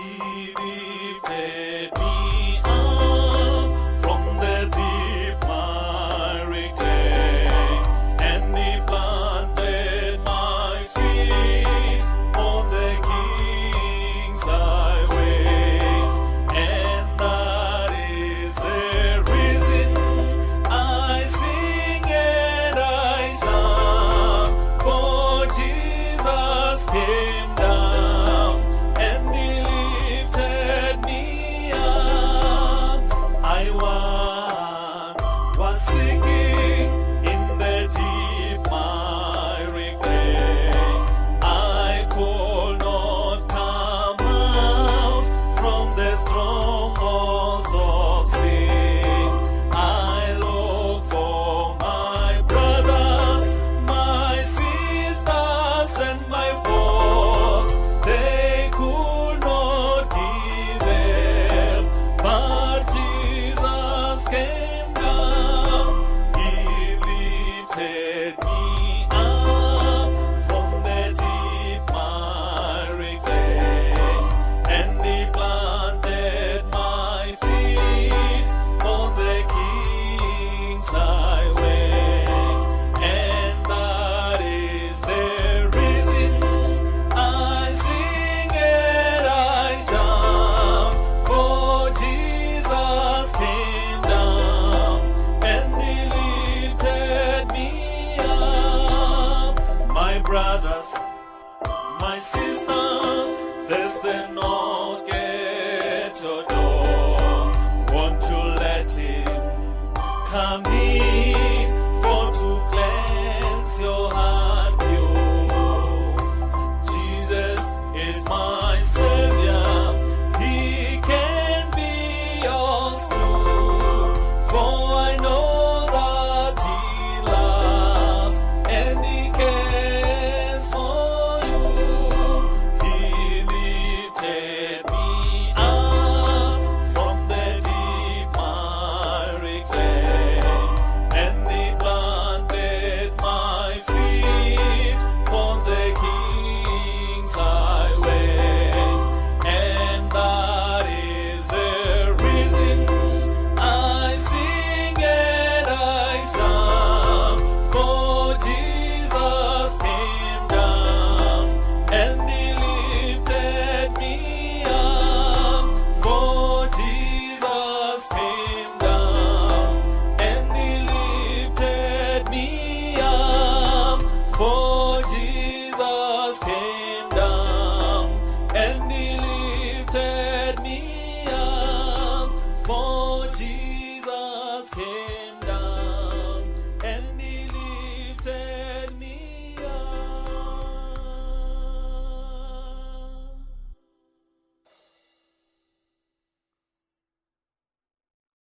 He lifted me up from the deep miry clay, and He planted my feet on the King's highway, and that is the reason I sing and I shout, for Jesus came down and He lifted me up. I once was sinking in the deep miry clay. I could not come out from the strongholds of sin. I look for my brothers, my sisters, and my folks. They could not give help, but Jesus came down. He lifted me up from the deep miry clay, and He planted my feet on the King's highway, and that is the reason I sing and I shout, for Jesus came down and He lifted me up. My brothers, my sisters, there's the knock at your door. Want to let Him come in, for to cleanse your heart pure. Jesus is my Savior, He can be yours too. For I know that He loves and He cares for you. He lifted me up from the deep miry clay, and He planted my feet on the King's highway, and that is the reason I sing and I shout, for Jesus came down and He lifted me up. For Jesus came down and He lifted me up. For Jesus came